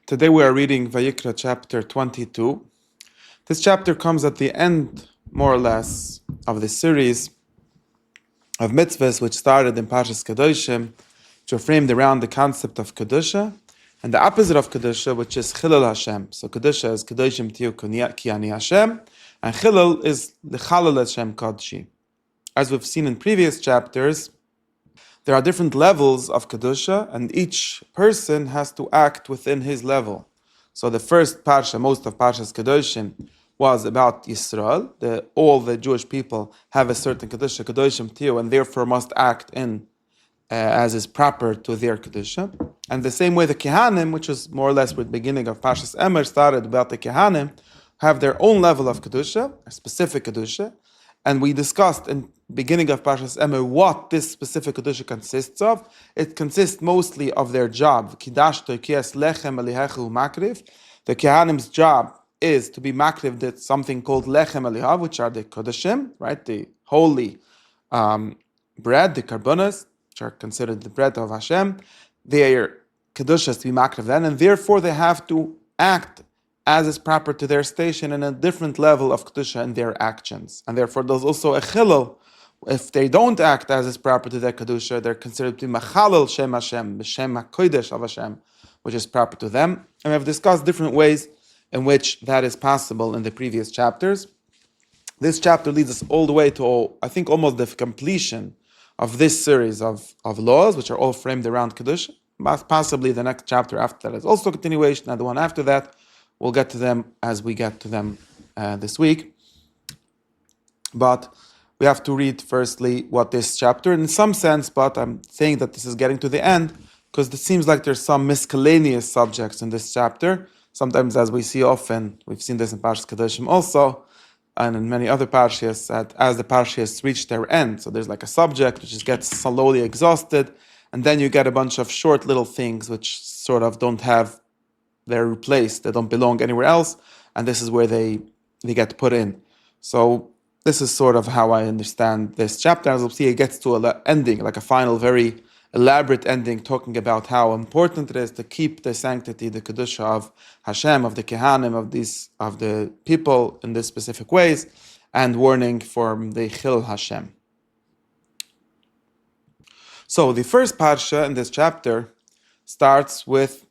Today we are reading Vayikra Chapter 22. This chapter comes at the end, more or less, of the series of mitzvahs which started in Parshas Kedoshim, which are framed around the concept of kedusha, and the opposite of kedusha, which is chilul Hashem. So kedusha is kedoshim tiyu ki ani Hashem, and chilul is lechalal Hashem kodshi. As we've seen in previous chapters, there are different levels of kedusha, and each person has to act within his level. So the first parsha, most of Parshas Kedoshim, was about Yisrael. All the Jewish people have a certain kedusha, kedoshim tiyu, and therefore must act in as is proper to their kedusha. And the same way the Kohanim, which is more or less where the beginning of Parshas Emer started about the Kohanim, have their own level of kedusha, a specific kedusha. And we discussed in the beginning of Parshas Emer what this specific kedusha consists of. It consists mostly of their job. The Kohanim's job is to be makriv that something called lechem elihav, which are the kodeshim, right? The holy bread, the korbanos, which are considered the bread of Hashem. Their kedusha is to be makriv then, and therefore they have to act as is proper to their station in a different level of kedusha in their actions. And therefore there's also a chilul. If they don't act as is proper to their kedusha, they're considered to be machalal shem Hashem, b'shem hakodesh of Hashem, which is proper to them. And we have discussed different ways in which that is possible in the previous chapters. This chapter leads us all the way to, I think, almost the completion of this series of laws, which are all framed around kedusha. Possibly the next chapter after that is also a continuation, and the one after that. We'll get to them as we get to them this week. But we have to read firstly what this chapter, in some sense, but I'm saying that this is getting to the end, because it seems like there's some miscellaneous subjects in this chapter. Sometimes, as we see often, we've seen this in Parshas Kedoshim also, and in many other parshas, that as the parshas reach their end, so there's like a subject which just gets slowly exhausted, and then you get a bunch of short little things which sort of they're replaced, they don't belong anywhere else, and this is where they get put in. So this is sort of how I understand this chapter. As we'll see, it gets to an ending, like a final, very elaborate ending, talking about how important it is to keep the sanctity, the kedusha of Hashem, of the Kohanim, of the people in these specific ways, and warning for the chilul Hashem. So the first parsha in this chapter starts with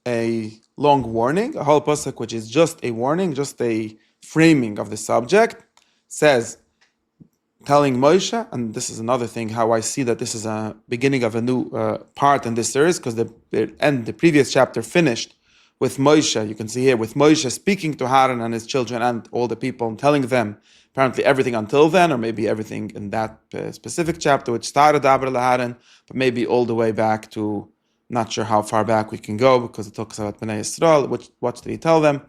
a long warning, a whole pasuk which is just a warning, just a framing of the subject, says, telling Moshe, and this is another thing, how I see that this is a beginning of a new part in this series, because the previous chapter finished with Moshe, you can see here, with Moshe speaking to Aaron and his children and all the people, and telling them apparently everything until then, or maybe everything in that specific chapter, which started Abra Aaron, but maybe all the way back to, not sure how far back we can go, because it talks about Bnei Yisrael. What did he tell them?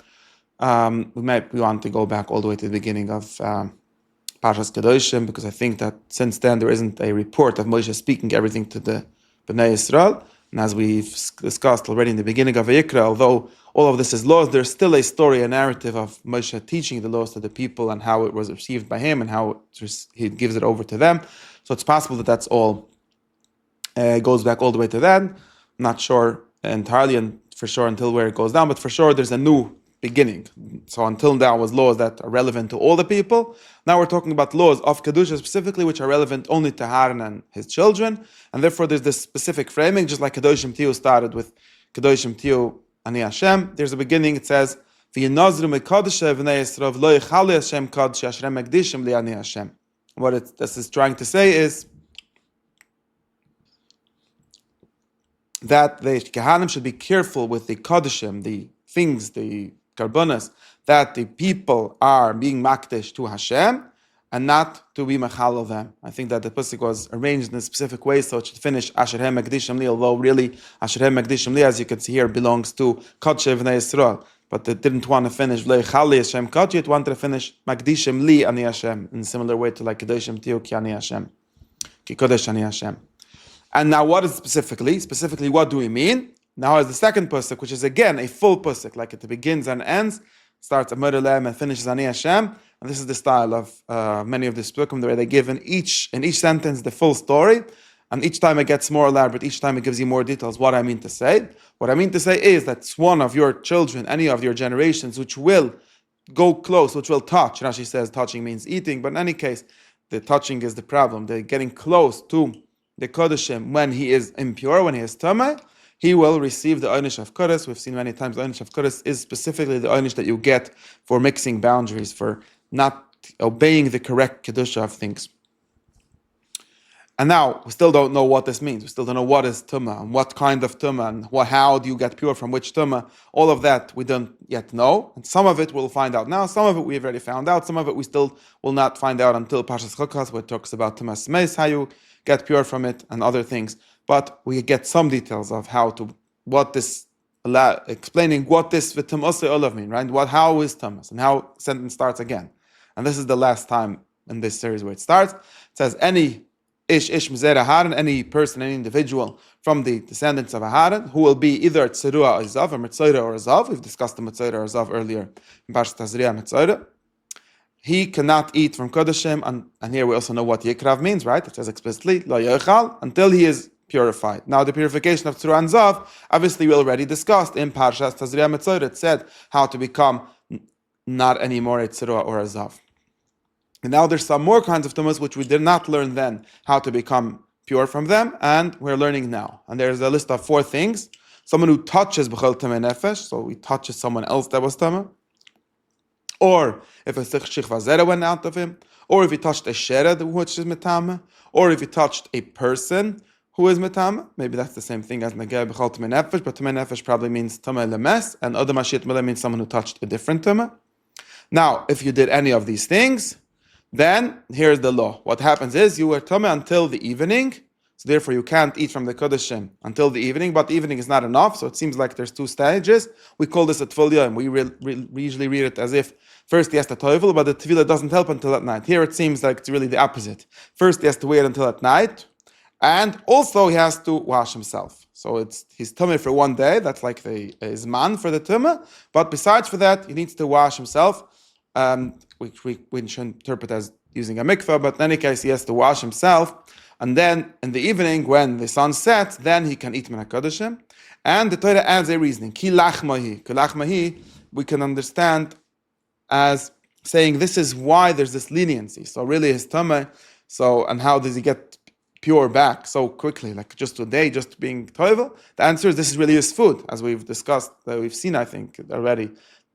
We want to go back all the way to the beginning of Parshas Kedoshim, because I think that since then there isn't a report of Moshe speaking everything to the Bnei Yisrael. And as we've discussed already in the beginning of Vayikra, although all of this is laws, there's still a story, a narrative of Moshe teaching the laws to the people and how it was received by him and how he gives it over to them. So it's possible that that's all goes back all the way to then. Not sure entirely and for sure until where it goes down, but for sure there's a new beginning. So until now was laws that are relevant to all the people. Now we're talking about laws of kedusha specifically, which are relevant only to Aaron and his children, and therefore there's this specific framing, just like kedoshim tiyu started with kedoshim tiyu ani Hashem. There's a beginning. It says, "V'yinazru mekodesha v'nei Yisrael v'lo yichali Hashem kodesh ashrem megdishim li ani Hashem." What this is trying to say is that the Kohanim should be careful with the kodeshim, the things, the korbanos, that the people are being makdesh to Hashem, and not to be machal of them. I think that the pasuk was arranged in a specific way, so it should finish Asher Hem Megdishim Li, although really Asher Hem Megdishim Li, as you can see here, belongs to Kodesh V'nei Yisrael. But it didn't want to finish V'lo Yichali Hashem Kodesh, it wanted to finish Magdishim Li Ani Hashem, in a similar way to like Kedoshim Tiyu Ki Ani Hashem, Ki Kodesh Ani Hashem. And now what is specifically what do we mean? Now is the second pasuk, which is again a full pasuk, like it begins and ends, starts Amar Elem and finishes Ani Hashem. And this is the style of many of the pasukim, where they give in each sentence the full story. and each time it gets more elaborate, each time it gives you more details. What I mean to say is that one of your children, any of your generations, which will go close, which will touch. Rashi says touching means eating, but in any case, the touching is the problem. They're getting close to the kodesh when he is impure, when he is tameh. He will receive the einish of kodesh. We've seen many times the einish of kodesh is specifically the einish that you get for mixing boundaries, for not obeying the correct kedusha of things. And now, we still don't know what this means. We still don't know what is tumah, and what kind of tumah, and how do you get pure from which tumah. All of that we don't yet know. And some of it we'll find out now. Some of it we've already found out. Some of it we still will not find out until Parshas Chukas, where it talks about tumah smeis, how you get pure from it, and other things. But we get some details of explaining what this v'tumosei olav mean, right? How is tumas, and how the sentence starts again. And this is the last time in this series where it starts. It says, any ish mzer Aharon, any person, any individual from the descendants of Aharon, who will be either tzerua or zav, or mitzoira or zav. We've discussed the mitzoira or zav earlier in Parshas Tazria mitzoira. He cannot eat from kodeshim, and here we also know what yikrav means, right? It says explicitly, lo yochal, until he is purified. Now, the purification of tzerua and zav, obviously we already discussed in Parshas Tazria mitzoira. It said how to become not anymore a tzerua or a zav. And now there's some more kinds of tumas which we did not learn then how to become pure from them, and we're learning now. And there's a list of 4 things. Someone who touches b'chol tamei nefesh, so he touches someone else that was tameh, or if a shichva zera went out of him, or if he touched a shered which is metame, or if he touched a person who is metame. Maybe that's the same thing as negeh b'chol tamei nefesh, but tamei nefesh probably means tamei lemes, and adam ashit mele means someone who touched a different tameh. Now, if you did any of these things, then here's the law. What happens is you were tameh until the evening, so therefore you can't eat from the kodeshim until the evening. But the evening is not enough, so it seems like there's 2 stages. We call this a tefillah, and we usually read it as if first he has to toivel, but the tefillah doesn't help until at night. Here it seems like it's really the opposite. First he has to wait until at night, and also he has to wash himself. So he's tameh for 1 day. That's like his man for the tameh. But besides for that, he needs to wash himself. Which we should interpret as using a mikveh, but in any case, he has to wash himself. And then in the evening, when the sun sets, then he can eat min HaKodeshim. And the Torah adds a reasoning. Ki lachmahi. Ki lachmahi, we can understand as saying this is why there's this leniency. So really his tameh, and how does he get pure back so quickly, like just today, just being toivel? The answer is this is really his food, as we've discussed, we've seen, I think, already.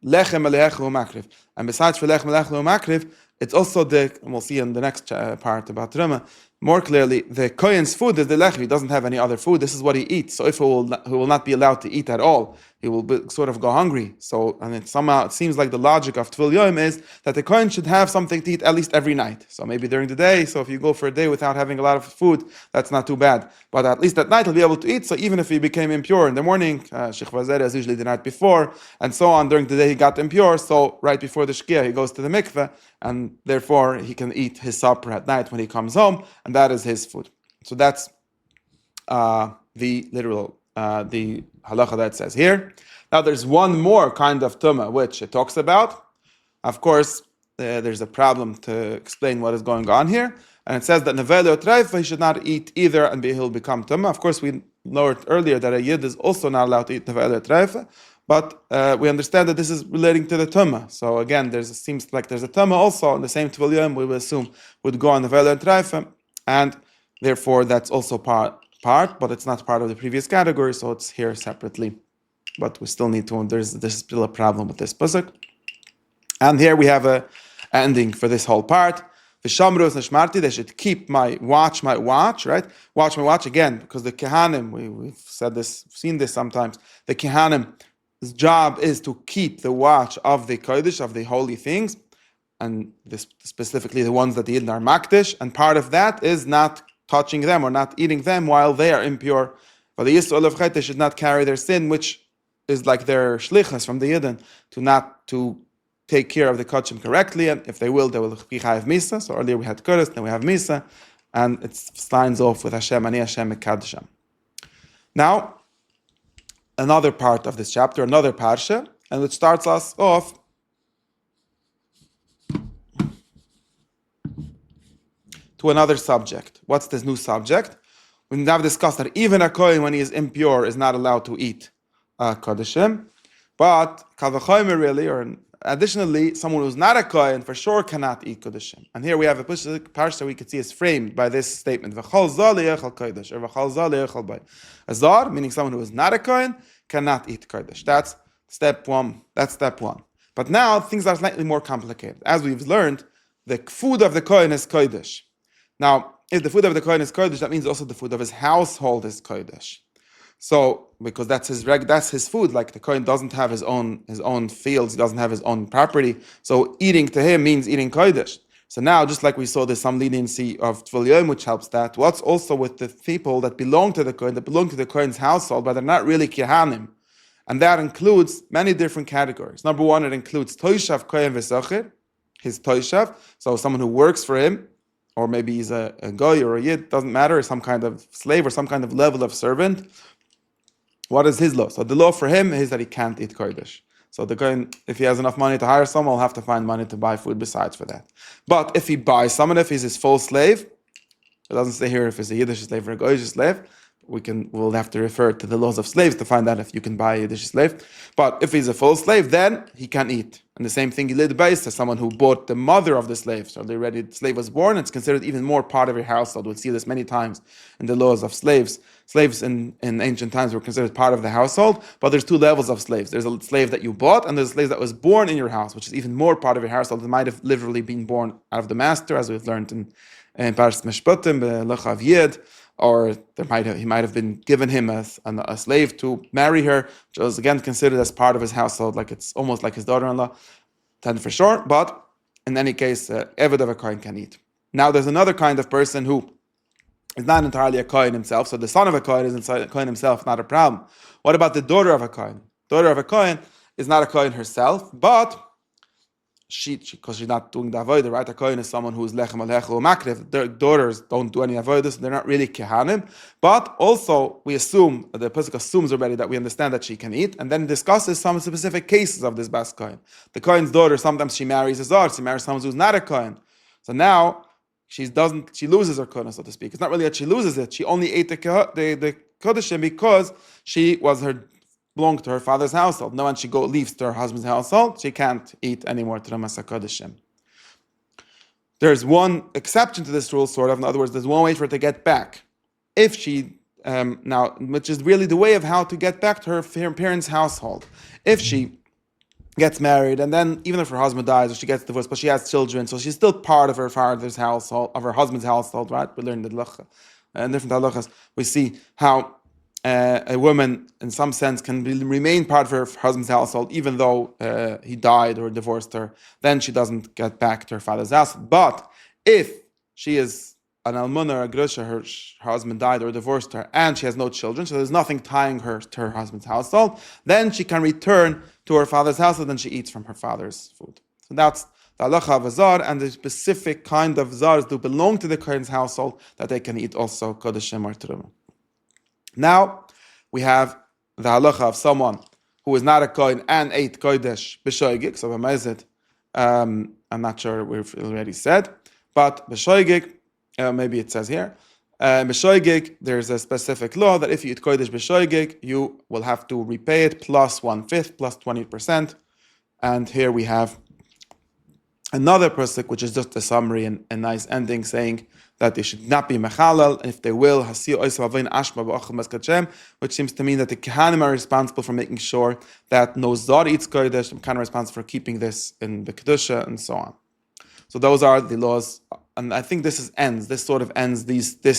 Lechem alechu makriv. And besides for lechem alechu makriv, it's also and we'll see in the next part about Rama, more clearly, the Kohen's food is the lechem. He doesn't have any other food. This is what he eats. So if he will not be allowed to eat at all, he will sort of go hungry. So, and it seems like the logic of Tvil Yom is that the Kohen should have something to eat at least every night. So maybe during the day, so if you go for a day without having a lot of food, that's not too bad. But at least at night he'll be able to eat. So even if he became impure in the morning, Shechva Zera is usually the night before, and so on, during the day he got impure, so right before the Shkia he goes to the mikveh, and therefore he can eat his supper at night when he comes home, and that is his food. So that's the literal, the halacha that it says here. Now there's one more kind of tumah which it talks about. Of course, there's a problem to explain what is going on here, and it says that nevelo treifa, he should not eat either, and he'll become tumah. Of course, we learned earlier that a yid is also not allowed to eat nevelo treifa, but we understand that this is relating to the tumah. So again, seems like there's a tumah also on the same Tvil Yom, we will assume would go on nevelo treifa, and therefore that's also part, but it's not part of the previous category, so it's here separately. But we still need to, there's still a problem with this pasuk. And here we have a ending for this whole part. V'shamru neshmarti, they should keep my watch, right? Watch my watch, again, because the Kohanim, we've said this, seen this sometimes, the Kohanim's job is to keep the watch of the kodesh, of the holy things, and this, specifically the ones that the Yidden are makdish, and part of that is not touching them or not eating them while they are impure. But the Yisrael of Chet, they should not carry their sin, which is like their shlichus from the Yidden, to take care of the kachim correctly, and if they will be chayav misa. So earlier we had kodesh, then we have misa, and it signs off with Hashem, ani Hashem mekadesham. Now, another part of this chapter, another parsha, and it starts us off to another subject. What's this new subject? We have discussed that even a kohen, when he is impure, is not allowed to eat kodeshim. But kal v'chomer really, or additionally, someone who's not a kohen for sure cannot eat kodeshim. And here we have a parsha we could see is framed by this statement: v'chol zar li'echal kodesh, or v'chol zar li'echal bay. A zar, meaning someone who is not a kohen, cannot eat kodesh. That's step one. But now things are slightly more complicated. As we've learned, the food of the kohen is kodesh. Now, if the food of the kohen is kodesh, that means also the food of his household is kodesh. So, because that's his food. Like the kohen doesn't have his own fields, he doesn't have his own property. So, eating to him means eating kodesh. So now, just like we saw, there's some leniency of Tvul Yom, which helps that. What's also with the people that belong to the kohen, that belong to the kohen's household, but they're not really Kohanim, and that includes many different categories. Number one, it includes toishav kohen v'socher, his toishav, so someone who works for him, or maybe he's a goy or a yid, doesn't matter, some kind of slave or some kind of level of servant. What is his law? So the law for him is that he can't eat kodesh. So the kohen, if he has enough money to hire someone, will have to find money to buy food besides for that. But if he buys someone, if he's his full slave, it doesn't say here if it's a Yiddish slave or a Goyish slave. We'll have to refer to the laws of slaves to find out if you can buy a Yiddish slave. But if he's a full slave, then he can eat. And the same thing, Yilid Beis, as someone who bought the mother of the slave. So already the slave was born, it's considered even more part of your household. We'll see this many times in the laws of slaves. Slaves in ancient times were considered part of the household, but there's two levels of slaves. There's a slave that you bought, and there's a slave that was born in your house, which is even more part of your household. It might have literally been born out of the master, as we've learned in Parshas Mishpatim, Lechav Yid, or he might have been given him as a slave to marry her, which was again considered as part of his household, like it's almost like his daughter-in-law, then for sure. But in any case, Eved of a kohen can eat. Now there's another kind of person who is not entirely a kohen himself, so the son of a kohen is a kohen himself, not a problem. What about the daughter of a kohen? Daughter of a kohen is not a kohen herself, but because she's not doing the avodah, right? A kohen is someone who is lechem alecha or makriv. Their daughters don't do any avodah, so they're not really Kohanim. But also, we assume, the pasuk assumes already that we understand that she can eat, and then discusses some specific cases of this bas kohen. The kohen's daughter, sometimes she marries a zar, she marries someone who's not a kohen. So now, she loses her kohen, so to speak. It's not really that she loses it, she only ate the kodeshim because she belonged to her father's household. Now when she leaves to her husband's household, she can't eat anymore Trumas HaKodeshim. There's one exception to this rule, sort of. In other words, there's one way for her to get back. If she, which is really the way of how to get back to her parents' household. If she gets married, and then even if her husband dies or she gets divorced, but she has children, so she's still part of her father's household, of her husband's household, right? We learned the halacha, and different halachas. We see how a woman, in some sense, can remain part of her husband's household, even though he died or divorced her. Then she doesn't get back to her father's house. But if she is an almuna or a grusha, her husband died or divorced her, and she has no children, so there's nothing tying her to her husband's household, then she can return to her father's house, and then she eats from her father's food. So that's the halacha of a zar, and the specific kind of zars do belong to the kohen's household that they can eat also kodeshim or terumah. Now, we have the halacha of someone who is not a kohen and ate kodesh b'shoigig, so b'mezid, I'm not sure we've already said, but b'shoigig, maybe it says here, b'shoigig, there's a specific law that if you eat kodesh b'shoigig, you will have to repay it plus 1/5, plus 20%, and here we have another pasuk, which is just a summary and a nice ending, saying that they should not be mechalal, and if they will, which seems to mean that the Kohanim are responsible for making sure that no zar eats kodesh, and Kohanim are responsible for keeping this in the kedusha, and so on. So those are the laws, and I think this ends this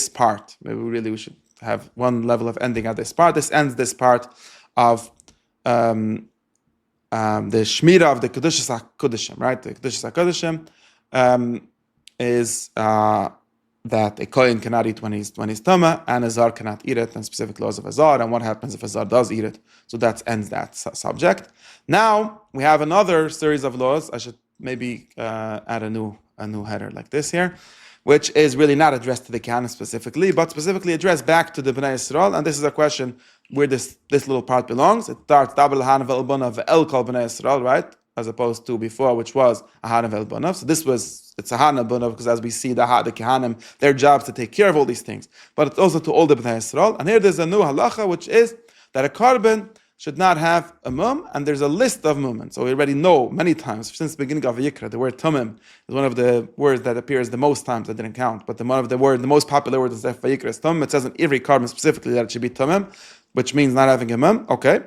part. Maybe we should have one level of ending at this part. This ends this part of the shmira of the kedusha HaKodeshim, right? The kedusha HaKodeshim is that a kohen cannot eat when he's tama, and a zar cannot eat it, and specific laws of a zar, and what happens if a zar does eat it. So that ends that subject. Now we have another series of laws. I should maybe add a new header like this here, which is really not addressed to the Kohanim specifically, but specifically addressed back to the Bnei Yisrael. And this is a question where this little part belongs. It starts Dabel Hanav Elbana Ve'el Kol Bnei Yisrael, right? as opposed to before, which was Aharon Velbanav. So it's Aharon Velbanav, because as we see, the Kohanim, their job is to take care of all these things. But it's also to all the Bnei Yisrael. And here there's a new halacha, which is that a korban should not have a mum, and there's a list of mum. So we already know many times, since the beginning of Vayikra, the word tumim is one of the words that appears the most times. I didn't count, but the most popular word is Vayikra is tumim. It says in every korban specifically that it should be tumim, which means not having a mum. Okay.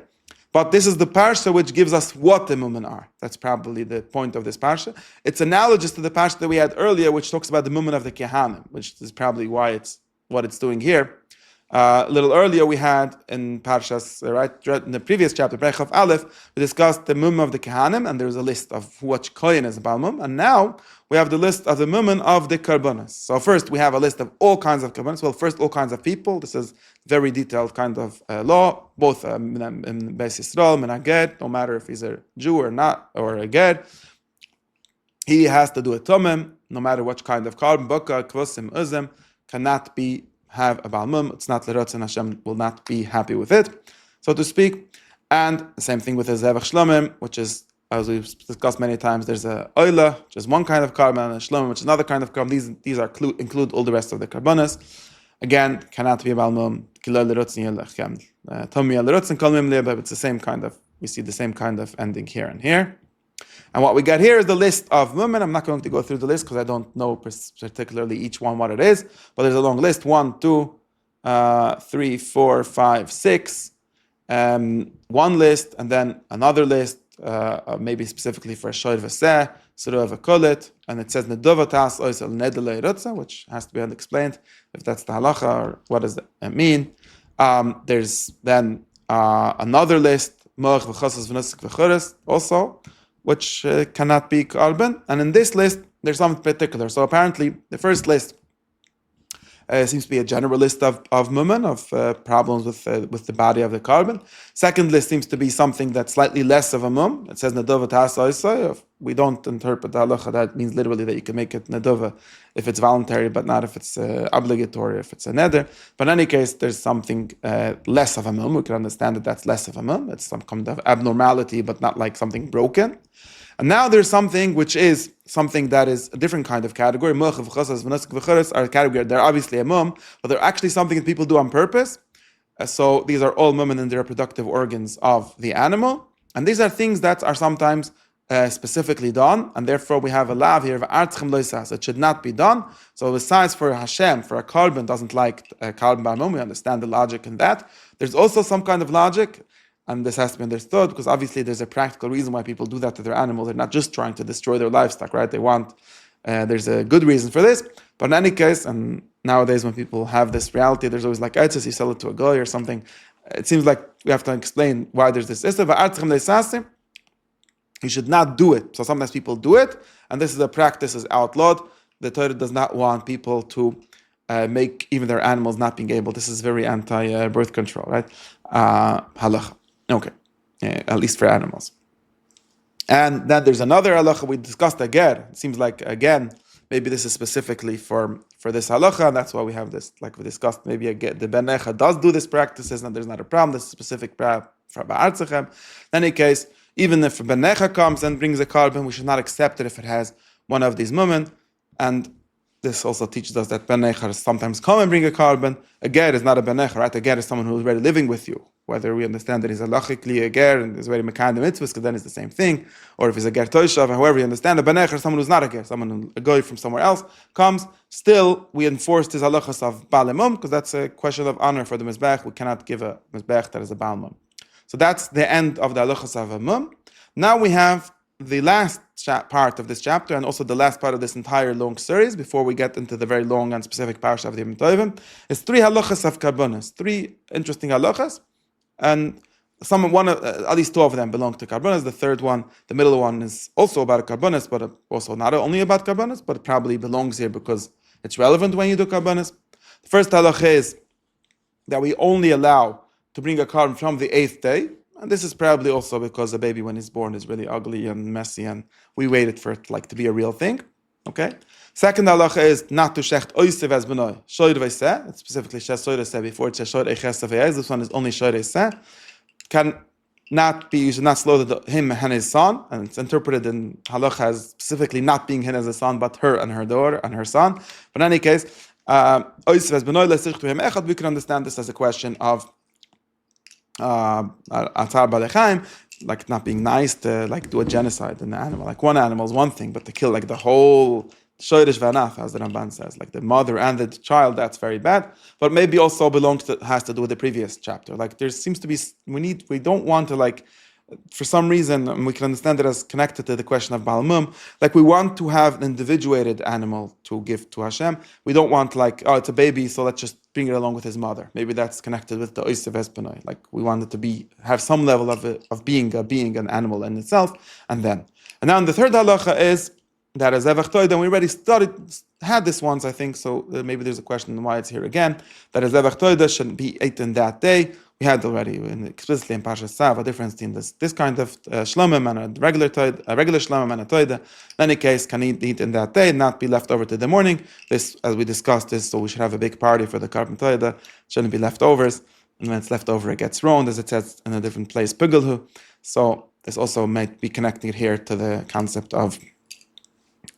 But this is the parsha which gives us what the mumen are. That's probably the point of this parsha. It's analogous to the parsha that we had earlier, which talks about the mumen of the Kohanim, which is probably why it's what it's doing here. A little earlier we had in Parshas, right in the previous chapter, Brech of Aleph, we discussed the mum of the Kohanim, and there's a list of which kohen is a balmum, and now we have the list of the mumen of the korbanos. So first we have a list of all kinds of korbanos. Well, first all kinds of people. This is very detailed kind of law, both in Beis Yisrael, min haged, no matter if he's a Jew or not, or a ged, he has to do a tumim, no matter what kind of korban, baka, kvosim, uzim, cannot have a balmum. It's not l'rotz, and Hashem will not be happy with it, so to speak. And the same thing with the zevach shlomim, which is, as we've discussed many times, there's a oila, which is one kind of korban, and a shlomim, which is another kind of korban. These include all the rest of the korbanos. Again, cannot be a balmum. It's the same kind of, we see the same kind of ending here and here. And what we get here is the list of women. I'm not going to go through the list because I don't know particularly each one what it is, but there's a long list. 1, 2, 3, 4, 5, 6. One list, and then another list, maybe specifically for a shoy v'seh, surah v'kolet, and it says nedovatas oisel nedele rutza, which has to be unexplained if that's the halacha or what does that mean. There's then another list, moach v'chosas v'nusik v'chores, also, which cannot be korban. And in this list, there's something particular. So apparently, the first list seems to be a general list of mumen, of problems with the body of the korban. Second list seems to be something that's slightly less of a mum. It says nedova ta'asai. We don't interpret the halacha that means literally that you can make it nedova if it's voluntary, but not if it's obligatory, if it's a neder. But in any case, there's something less of a mum. We can understand that that's less of a mum. It's some kind of abnormality, but not like something broken. And now there's something which is something that is a different kind of category. Are a category. They're obviously a mum, but they're actually something that people do on purpose. So these are all mum in the reproductive organs of the animal. And these are things that are sometimes specifically done, and therefore we have a lav here, it should not be done. So besides for Hashem, for a korban doesn't like a korban bar mum, we understand the logic in that. There's also some kind of logic, and this has to be understood, because obviously there's a practical reason why people do that to their animals. They're not just trying to destroy their livestock, right? They want, there's a good reason for this. But in any case, and nowadays when people have this reality, there's always like, you sell it to a guy or something. It seems like we have to explain why there's this. You should not do it. So sometimes people do it, and this is a practice is outlawed. The Torah does not want people to make even their animals not being able. This is very anti-birth control, right? Halacha. Okay, at least for animals. And then there's another halacha we discussed again. It seems like, again, maybe this is specifically for this halacha, and that's why we have this, like we discussed, maybe again, the Ben Echa does do this practices, and there's not a problem. This is specific for Ba'artzachem. In any case, even if a Ben Echa comes and brings a korban, we should not accept it if it has one of these mumen. And this also teaches us that Ben Echa sometimes come and bring a korban. A ger is not a Ben Echa, right? A ger is someone who is already living with you. Whether we understand that he's halachically a ger and is very mekayim the mitzvahs, because then it's the same thing. Or if he's a ger toishav, however you understand, a Ben Echa is someone who's not a ger, a goy from somewhere else comes. Still, we enforced his halachas of balemum, because that's a question of honor for the mizbech. We cannot give a mizbech that is a balmum. So that's the end of the halachas of a mum. Now we have the last part of this chapter, and also the last part of this entire long series, before we get into the very long and specific parsha of the Yom Tovim, is 3 halachas of korbanos, 3 interesting halachas, and at least 2 of them belong to korbanos. The third one, the middle one, is also about korbanos, but also not only about korbanos, but it probably belongs here because it's relevant when you do korbanos. The first halacha is that we only allow to bring a korban from the 8th day. And this is probably also because a baby, when he's born, is really ugly and messy, and we waited for it to be a real thing. Okay. Second halacha is not to shecht oisev as b'noi shoyr v'iseh. It's specifically shecht shoyr v'iseh before it says shoyr eiches v'yez. This one is only shoyr v'iseh. you should not slaughter him and his son, and it's interpreted in halacha as specifically not being him as a son, but her and her daughter and her son. But in any case, we can understand this as a question of like not being nice to like do a genocide in the animal. Like one animal is one thing, but to kill like the whole shoyrish v'anaf, as the Ramban says, like the mother and the child, that's very bad. But maybe also has to do with the previous chapter. Like there seems to be we don't want to like, for some reason, and we can understand it as connected to the question of Baal Mum, like we want to have an individuated animal to give to Hashem. We don't want like, oh, it's a baby, so let's just bring it along with his mother. Maybe that's connected with the Oisev Espanoi. Like we want it to have some level of being an animal in itself. And now the third halacha is that as Zevach Toida, and we already had this once, I think, so maybe there's a question why it's here again, that as Zevach Toida shouldn't be eaten that day. We had already explicitly in Parshas Sav a difference between this kind of shlomim and a regular shlomim and a toida. In any case, can eat in that day, not be left over to the morning. This, as we discussed, so we should have a big party for the korban toida. Shouldn't be leftovers, and when it's left over, it gets ruined, as it says in a different place, pigelhu. So this also might be connected here to the concept of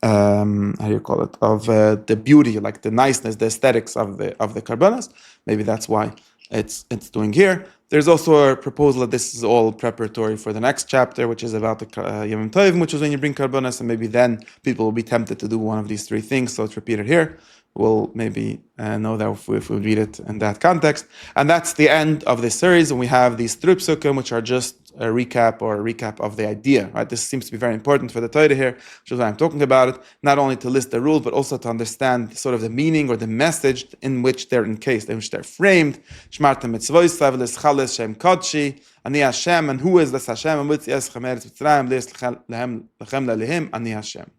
of the beauty, like the niceness, the aesthetics of the korbanos. Maybe that's why it's doing here. There's also a proposal that this is all preparatory for the next chapter, which is about the Yom Tovim, which is when you bring korbanos, and maybe then people will be tempted to do one of these three things. So it's repeated here. We'll maybe know that if we read it in that context. And that's the end of this series. And we have these three psukim, which are just a recap of the idea. Right? This seems to be very important for the Torah here, which is why I'm talking about it. Not only to list the rules, but also to understand sort of the meaning or the message in which they're encased, in which they're framed. Shmarta mitzvoisav l'schales shem kodshi, ani Hashem, and who is this Hashem? And with yes chameres mitzrayim l'es lechem lelehim ani Hashem.